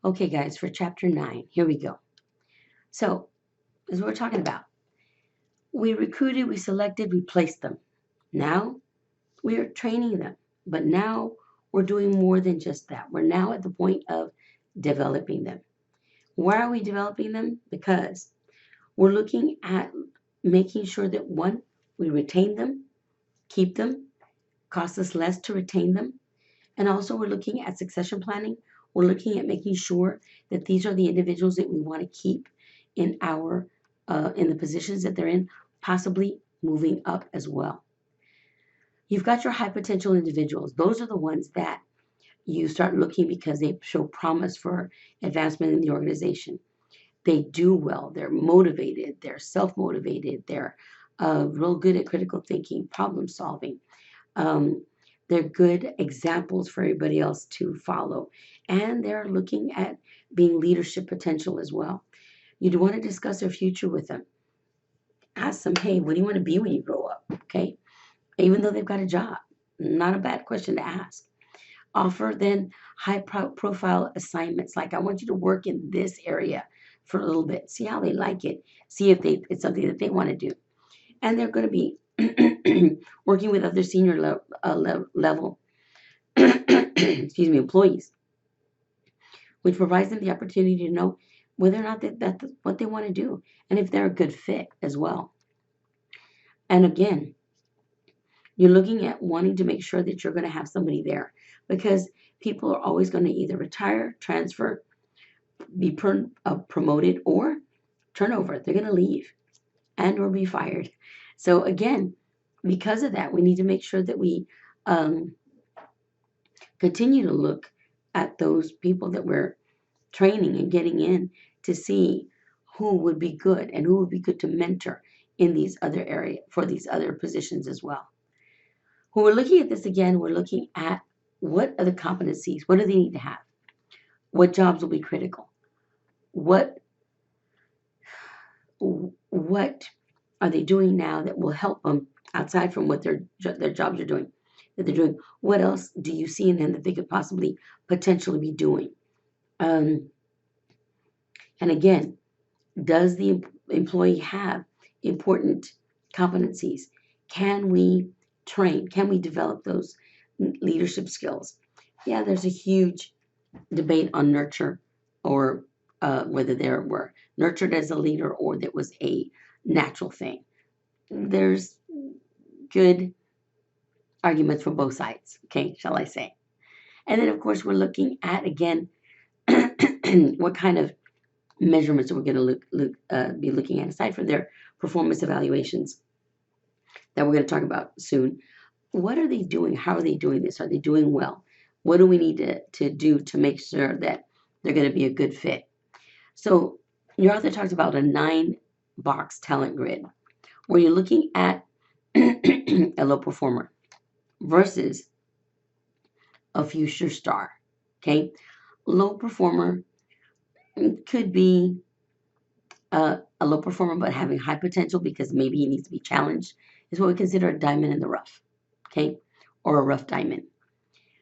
Okay, guys, for chapter 9, here we go. So, as we're talking about, we recruited, we selected, we placed them. Now we are training them, but now we're doing more than just that. We're now at the point of developing them. Why are we developing them? Because we're looking at making sure that one, we retain them, keep them, cost us less to retain them. And also, we're looking at succession planning. We're looking at making sure that these are the individuals that we want to keep in our in the positions that they're in, possibly moving up as well. You've got your high potential individuals. Those are the ones that you start looking because they show promise for advancement in the organization. They do well. They're motivated. They're self-motivated. They're real good at critical thinking, problem solving. Um, they're good examples for everybody else to follow. And they're looking at being leadership potential as well. You do want to discuss their future with them. Ask them, hey, what do you want to be when you grow up? Okay. Even though they've got a job. Not a bad question to ask. Offer then profile assignments. Like, I want you to work in this area for a little bit. See how they like it. See if it's something that they want to do. And they're going to be working with other senior level excuse me, employees, which provides them the opportunity to know whether or not that's what they want to do and if they're a good fit as well. And again, you're looking at wanting to make sure that you're going to have somebody there because people are always going to either retire, transfer, be promoted, or turnover. They're going to leave and or be fired. So again, because of that, we need to make sure that we um, continue to look at those people that we're training and getting in to see who would be good and who would be good to mentor in these other areas for these other positions as well. When we're looking at this again, we're looking at what are the competencies? What do they need to have? What jobs will be critical? What what are they doing now that will help them outside from what their jobs are doing that they're doing? What else do you see in them that they could possibly potentially be doing? Um, and again, does the employee have important competencies? Can we train? Can we develop those leadership skills? Yeah, there's a huge debate on nurture or whether they were nurtured as a leader or that was a natural thing. There's good arguments from both sides, okay, shall I say. And then, of course, we're looking at, again, what kind of measurements we're going to be looking at aside from their performance evaluations that we're going to talk about soon. What are they doing? How are they doing this? Are they doing well? What do we need to do to make sure that they're going to be a good fit? So your author talks about a 9-box talent grid where you're looking at a low performer versus a future star. Okay, low performer could be a low performer but having high potential because maybe he needs to be challenged is what we consider a diamond in the rough, okay, or a rough diamond.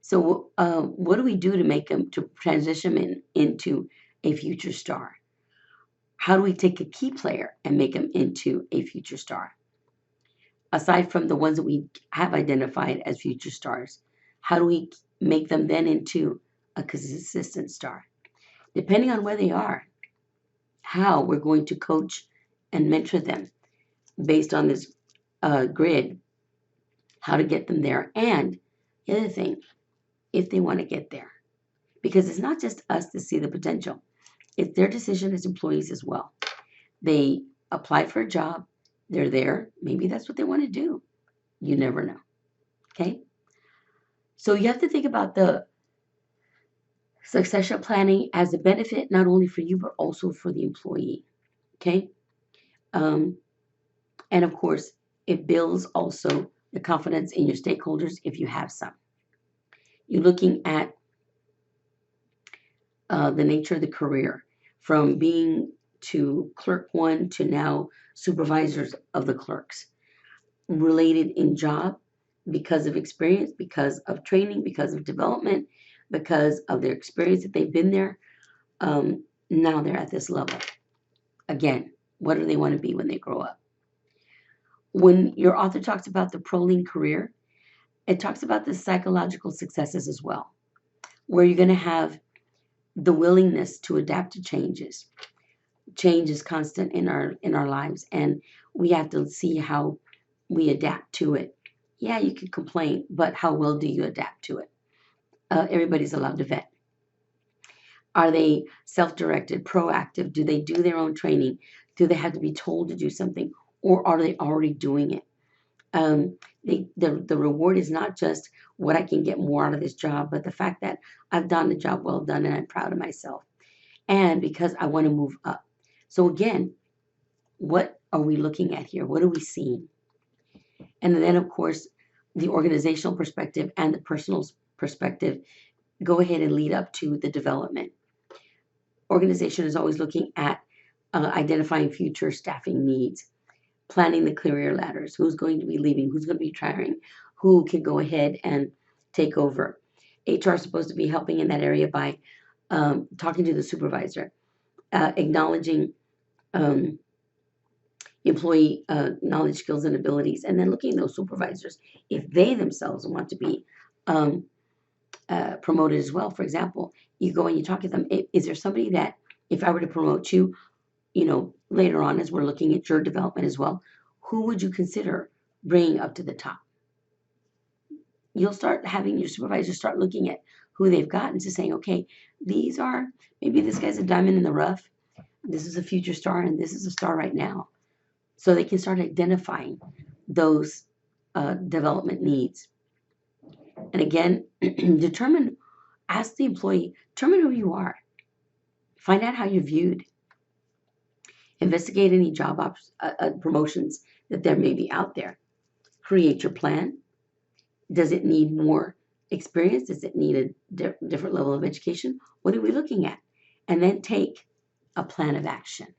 So what do we do to make him to transition him into a future star? How do we take a key player and make him into a future star? Aside from the ones that we have identified as future stars, how do we make them then into a consistent star? Depending on where they are, how we're going to coach and mentor them based on this grid, how to get them there. And the other thing, if they want to get there, because it's not just us to see the potential, it's their decision as employees as well. They apply for a job, they're there, maybe that's what they want to do. You never know. Okay? So you have to think about the succession planning as a benefit not only for you but also for the employee. Okay? Um, and of course, it builds also the confidence in your stakeholders if you have some. You're looking at the nature of the career from being to clerk one to now supervisors of the clerks, related in job because of experience, because of training, because of development, because of their experience that they've been there. Now they're at this level. Again, what do they want to be when they grow up? When your author talks about the proline career, it talks about the psychological successes as well, where you're going to have the willingness to adapt to changes. Change is constant in our lives, and we have to see how we adapt to it. Yeah, you can complain, but how well do you adapt to it? Everybody's allowed to vet. Are they self-directed, proactive? Do they do their own training? Do they have to be told to do something, or are they already doing it? The reward is not just what I can get more out of this job, but the fact that I've done the job well done and I'm proud of myself. And because I want to move up. So again, what are we looking at here? What are we seeing? And then, of course, the organizational perspective and the personal perspective go ahead and lead up to the development. Organization is always looking at identifying future staffing needs, planning the career ladders, who's going to be leaving, who's going to be retiring, who can go ahead and take over. HR is supposed to be helping in that area by talking to the supervisor, acknowledging employee knowledge, skills, and abilities, and then looking at those supervisors if they themselves want to be um, promoted as well. For example, you go and you talk to them. Is there somebody that, if I were to promote you, later on as we're looking at your development as well, who would you consider bringing up to the top? You'll start having your supervisors start looking at who they've got and just saying, okay, these are, maybe this guy's a diamond in the rough. This is a future star and this is a star right now. So they can start identifying those development needs. And again, ask the employee, determine who you are. Find out how you're viewed. Investigate any job promotions that there may be out there. Create your plan. Does it need more experience? Does it need a different level of education? What are we looking at? And then take a plan of action.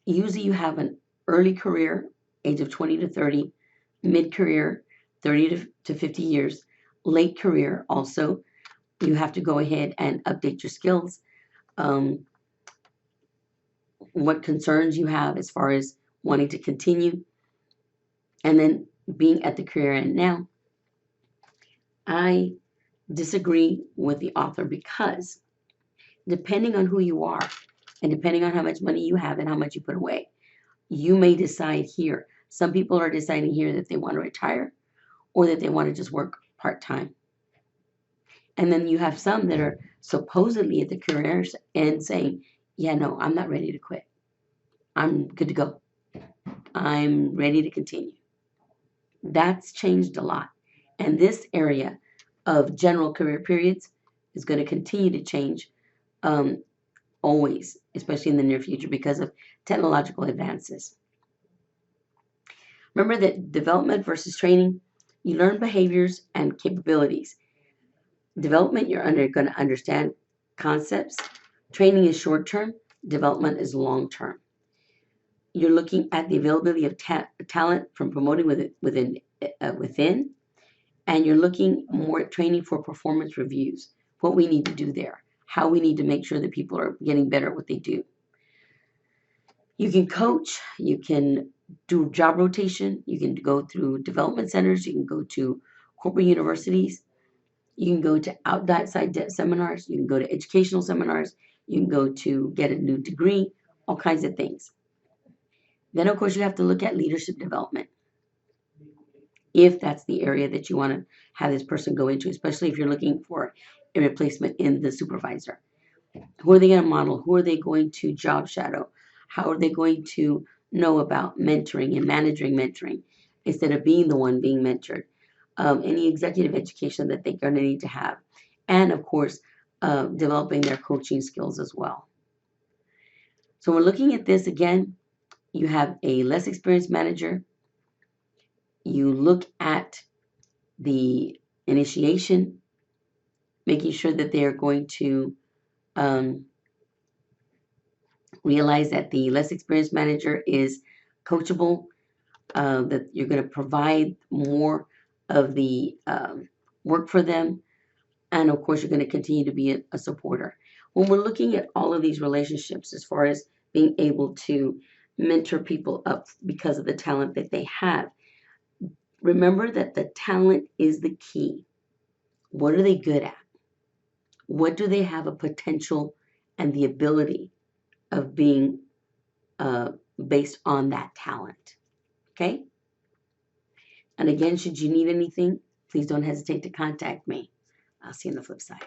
Usually you have an early career, age of 20 to 30, mid-career, 30 to 50 years, late career also. You have to go ahead and update your skills. What concerns you have as far as wanting to continue, and then being at the career end. Now, I disagree with the author because depending on who you are and depending on how much money you have and how much you put away, you may decide here. Some people are deciding here that they want to retire or that they want to just work part-time. And then you have some that are supposedly at the career end saying, yeah, no, I'm not ready to quit. I'm good to go. I'm ready to continue. That's changed a lot. And this area of general career periods is going to continue to change always, especially in the near future because of technological advances. Remember that development versus training, you learn behaviors and capabilities. Development, you're going to understand concepts. Training is short term, development is long term. You're looking at the availability of talent from promoting within, and you're looking more at training for performance reviews, what we need to do there, how we need to make sure that people are getting better at what they do. You can coach, you can do job rotation, you can go through development centers, you can go to corporate universities, you can go to outside seminars, you can go to educational seminars, you can go to get a new degree, all kinds of things. Then, of course, you have to look at leadership development, if that's the area that you want to have this person go into, especially if you're looking for a replacement in the supervisor. Who are they going to model? Who are they going to job shadow? How are they going to know about mentoring and managing mentoring instead of being the one being mentored? Any executive education that they're going to need to have. And, of course, developing their coaching skills as well. So we're looking at this again. You have a less experienced manager. You look at the initiation, making sure that they are going to realize that the less experienced manager is coachable, that you're going to provide more of the work for them, And of course, you're going to continue to be a supporter. When we're looking at all of these relationships, as far as being able to mentor people up because of the talent that they have, remember that the talent is the key. What are they good at? What do they have a potential and the ability of being uh, based on that talent? Okay? And again, should you need anything, please don't hesitate to contact me. I'll see you on the flip side.